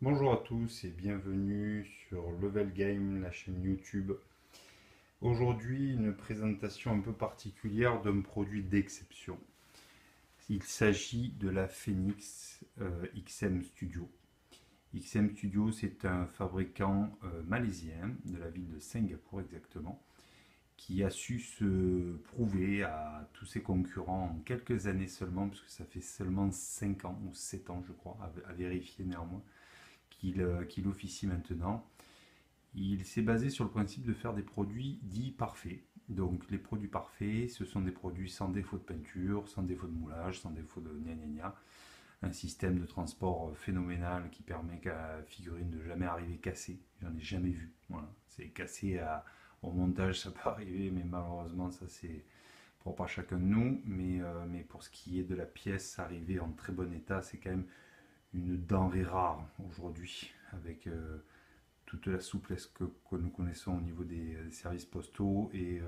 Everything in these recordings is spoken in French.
Bonjour à tous et bienvenue sur Level Game, la chaîne YouTube. Aujourd'hui, une présentation un peu particulière d'un produit d'exception. Il s'agit de la Phoenix XM Studio. XM Studio, c'est un fabricant malaisien de la ville de Singapour exactement, qui a su se prouver à tous ses concurrents en quelques années seulement, puisque ça fait seulement 5 ans ou 7 ans je crois, à vérifier néanmoins qu'il officie maintenant. Il s'est basé sur le principe de faire des produits dits parfaits. Donc les produits parfaits, ce sont des produits sans défaut de peinture, sans défaut de moulage, sans défaut de gna gna gna. Un système de transport phénoménal qui permet qu'à la figurine de jamais arriver cassée. J'en ai jamais vu. Voilà. C'est cassé au montage, ça peut arriver, mais malheureusement, ça c'est propre à chacun de nous. Mais pour ce qui est de la pièce arrivée en très bon état, c'est quand même une denrée rare aujourd'hui, avec toute la souplesse que nous connaissons au niveau des services postaux et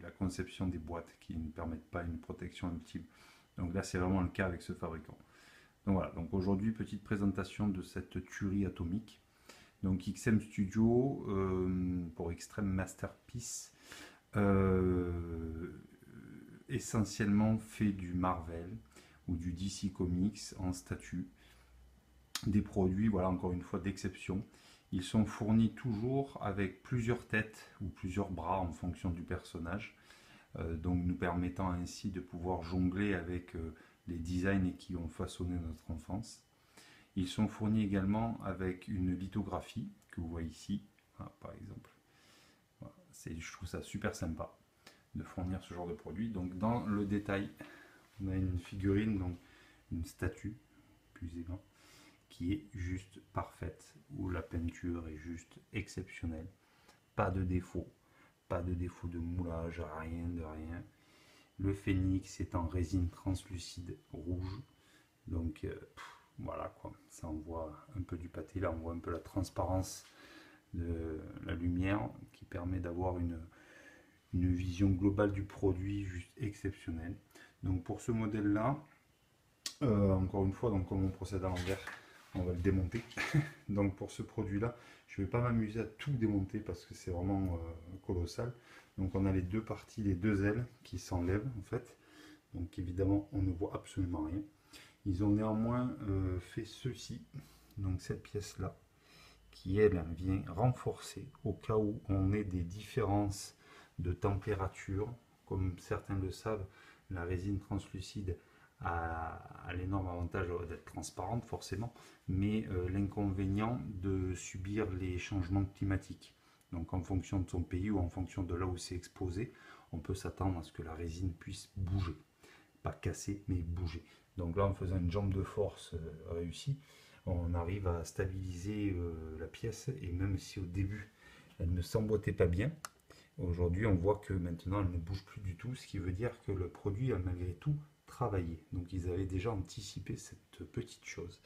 la conception des boîtes qui ne permettent pas une protection ultime. Donc là, c'est vraiment le cas avec ce fabricant. Donc voilà, donc aujourd'hui, petite présentation de cette tuerie atomique. Donc XM Studio pour Extreme Masterpiece, euh, essentiellement fait du Marvel ou du DC Comics en statut. Des produits, voilà, encore une fois, d'exception. Ils sont fournis toujours avec plusieurs têtes ou plusieurs bras en fonction du personnage, donc nous permettant ainsi de pouvoir jongler avec les designs qui ont façonné notre enfance. Ils sont fournis également avec une lithographie que vous voyez ici, hein, par exemple. Voilà, je trouve ça super sympa de fournir ce genre de produit. Donc dans le détail, on a une figurine, donc une statue, plus aisément, qui est juste parfaite, où la peinture est juste exceptionnelle. Pas de défaut, pas de défaut de moulage, rien de rien. Le phénix est en résine translucide rouge, donc voilà quoi, ça envoie un peu du pâté, là on voit un peu la transparence de la lumière qui permet d'avoir une vision globale du produit juste exceptionnelle. Donc pour ce modèle là, encore une fois, donc comme on procède à l'envers, on va le démonter. Donc pour ce produit-là, je ne vais pas m'amuser à tout démonter parce que c'est vraiment colossal. Donc on a les deux parties, les deux ailes qui s'enlèvent en fait. Donc évidemment, on ne voit absolument rien. Ils ont néanmoins fait ceci, donc cette pièce-là, qui elle vient renforcer au cas où on ait des différences de température. Comme certains le savent, la résine translucide a l'énorme avantage d'être transparente forcément, mais l'inconvénient de subir les changements climatiques. Donc en fonction de son pays ou en fonction de là où c'est exposé, on peut s'attendre à ce que la résine puisse bouger. Pas casser, mais bouger. Donc là, en faisant une jambe de force réussie, on arrive à stabiliser la pièce. Et même si au début, elle ne s'emboîtait pas bien, aujourd'hui, on voit que maintenant, elle ne bouge plus du tout, ce qui veut dire que le produit a malgré tout travaillé. Donc ils avaient déjà anticipé cette petite chose.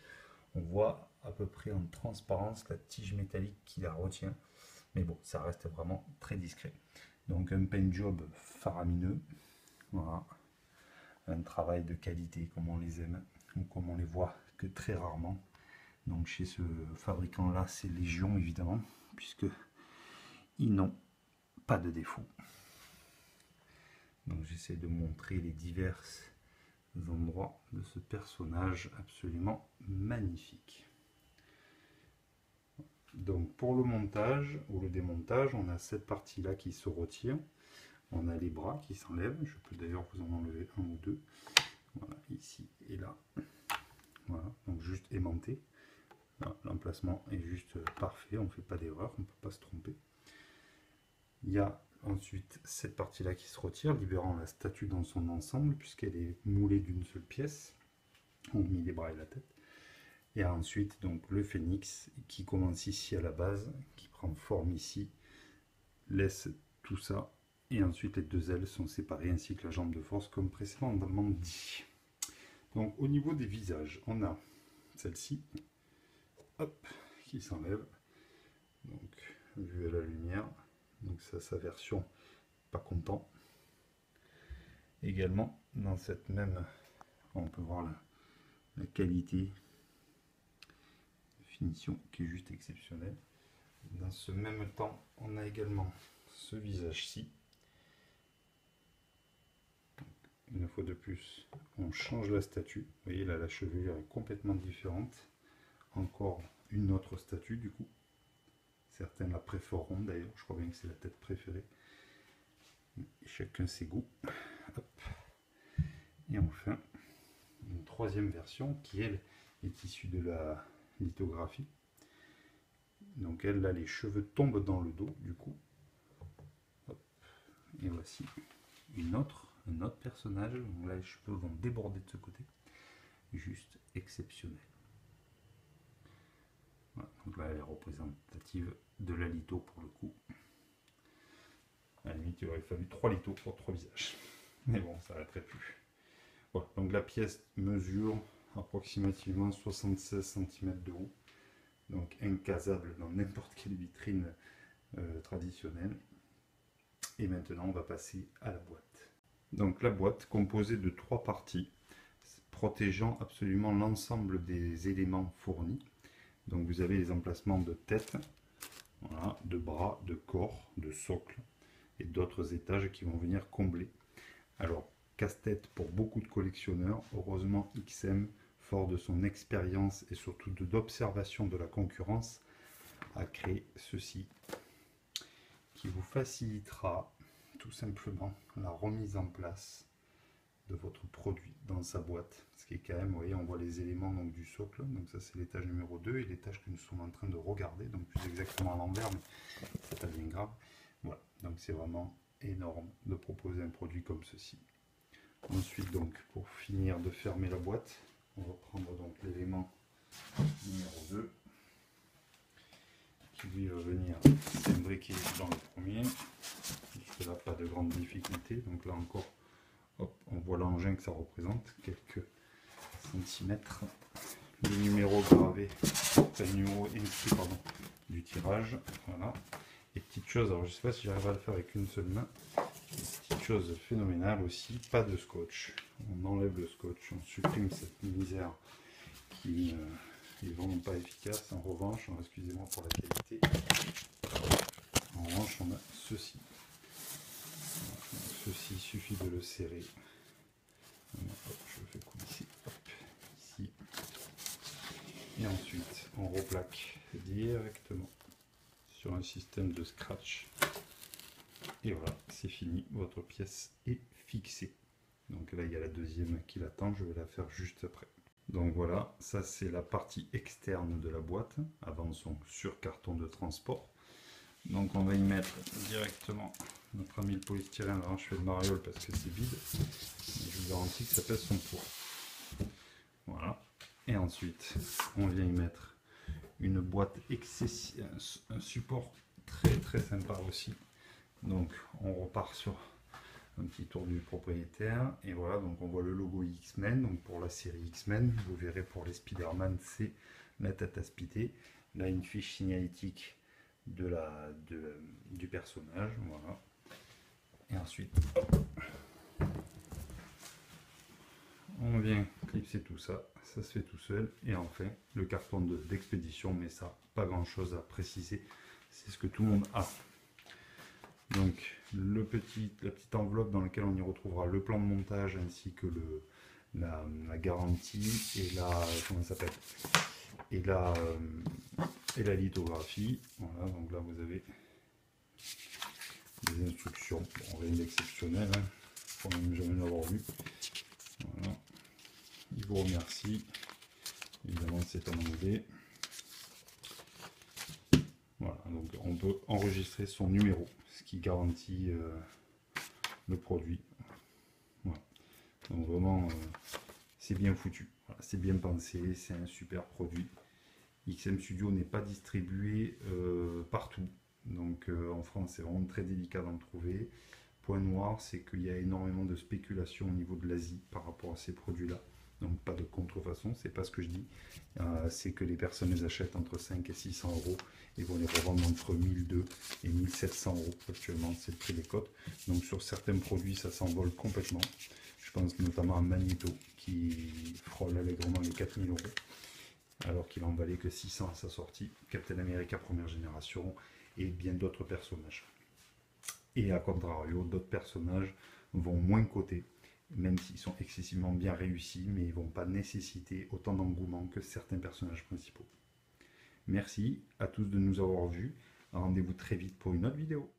On voit à peu près en transparence la tige métallique qui la retient. Mais bon, ça reste vraiment très discret. Donc un paint job faramineux. Voilà, un travail de qualité comme on les aime ou comme on les voit que très rarement. Donc chez ce fabricant là, c'est légion évidemment, puisque ils n'ont pas de défaut. Donc j'essaie de montrer les divers endroits de ce personnage absolument magnifique. Donc pour le montage ou le démontage, on a cette partie là qui se retire, on a les bras qui s'enlèvent, je peux d'ailleurs vous en enlever un ou deux, voilà, ici et là. Voilà, donc juste aimanté. L'emplacement est juste parfait, on ne fait pas d'erreur, on ne peut pas se tromper. Il y a ensuite cette partie-là qui se retire, libérant la statue dans son ensemble, puisqu'elle est moulée d'une seule pièce, hormis les bras et la tête. Et ensuite, donc le phénix qui commence ici à la base, qui prend forme ici, laisse tout ça, et ensuite les deux ailes sont séparées, ainsi que la jambe de force, comme précédemment dit. Donc au niveau des visages, on a celle-ci, hop, qui s'enlève, donc vue à la lumière, donc ça sa version pas content. Également dans cette même, on peut voir la qualité finition qui est juste exceptionnelle. Dans ce même temps, on a également ce visage-ci. Une fois de plus, on change la statue. Vous voyez là, la chevelure est complètement différente. Encore une autre statue du coup. Certains la préféreront d'ailleurs, je crois bien que c'est la tête préférée. Chacun ses goûts. Hop. Et enfin, une troisième version qui elle est issue de la lithographie. Donc elle, là, les cheveux tombent dans le dos du coup. Hop. Et voici un autre personnage. Donc là, les cheveux vont déborder de ce côté. Juste exceptionnel. Voilà. Donc là, elle est représentative de la litho pour le coup. À la limite, il aurait fallu 3 lithos pour 3 visages. Mais bon, ça n'arrêterait plus. Voilà, donc la pièce mesure approximativement 76 cm de haut. Donc incasable dans n'importe quelle vitrine traditionnelle. Et maintenant, on va passer à la boîte. Donc la boîte composée de 3 parties, protégeant absolument l'ensemble des éléments fournis. Donc vous avez les emplacements de tête, voilà, de bras, de corps, de socle et d'autres étages qui vont venir combler. Alors, casse-tête pour beaucoup de collectionneurs. Heureusement, XM, fort de son expérience et surtout d'observation de la concurrence, a créé ceci qui vous facilitera tout simplement la remise en place de votre produit dans sa boîte. Ce qui est quand même, vous voyez, on voit les éléments donc, du socle. Donc ça, c'est l'étage numéro 2 et l'étage que nous sommes en train de regarder. Donc plus exactement à l'envers, mais c'est pas bien grave. Voilà, donc c'est vraiment énorme de proposer un produit comme ceci. Ensuite, donc, pour finir de fermer la boîte, on va prendre donc l'élément numéro 2 qui lui va venir s'imbriquer dans le premier. Jusque là, pas de grande difficulté. Donc là encore, hop, on voit l'engin que ça représente, quelques centimètres. Le numéro gravé, le numéro inscrit pardon, du tirage. Voilà. Et petite chose, alors je ne sais pas si j'arrive à le faire avec une seule main. Petite chose phénoménale aussi, pas de scotch. On enlève le scotch, on supprime cette misère qui est vraiment pas efficace. En revanche, excusez-moi pour la qualité, en revanche on a ceci. Ceci, il suffit de le serrer. Hop, je le fais coulisser. Hop, ici. Et ensuite, on replaque directement sur un système de scratch. Et voilà, c'est fini, votre pièce est fixée. Donc là, il y a la deuxième qui l'attend, je vais la faire juste après. Donc voilà, ça c'est la partie externe de la boîte. Avançons sur carton de transport. Donc on va y mettre directement notre ami le polystyrène. Alors je fais le mariole parce que c'est vide. Mais je vous garantis que ça pèse son poids. Voilà. Et ensuite, on vient y mettre une boîte excessive, un support très sympa aussi. Donc on repart sur un petit tour du propriétaire et voilà, donc on voit le logo X-Men. Donc pour la série X-Men, vous verrez pour les Spider-Man, c'est la tête aspidée. Là une fiche signalétique du personnage, voilà. Et ensuite on vient clipser tout ça, ça se fait tout seul. Et enfin le carton d'expédition, mais ça pas grand chose à préciser, c'est ce que tout le monde a. Donc la petite enveloppe dans laquelle on y retrouvera le plan de montage ainsi que la garantie et la comment ça s'appelle et la lithographie. Voilà, donc là vous avez des instructions, bon, rien d'exceptionnel, hein, faut même jamais l'avoir vu. Voilà. Il vous remercie, évidemment c'est en anglais. Voilà, donc on peut enregistrer son numéro, ce qui garantit le produit. Voilà. Donc vraiment, c'est bien foutu, voilà, c'est bien pensé, c'est un super produit. XM Studio n'est pas distribué partout, donc en France c'est vraiment très délicat d'en trouver. Point noir, c'est qu'il y a énormément de spéculation au niveau de l'Asie par rapport à ces produits-là. Donc pas de contrefaçon, c'est pas ce que je dis. C'est que les personnes les achètent entre 5 et 600 euros et vont les revendre entre 1002 et 1700 euros actuellement, c'est le prix des cotes. Donc sur certains produits, ça s'envole complètement. Je pense notamment à Magneto qui frôle allègrement les 4000 euros. alors qu'il en valait que 600 à sa sortie, Captain America première génération et bien d'autres personnages. Et à contrario, d'autres personnages vont moins coter, même s'ils sont excessivement bien réussis, mais ils ne vont pas nécessiter autant d'engouement que certains personnages principaux. Merci à tous de nous avoir vus. Rendez-vous très vite pour une autre vidéo.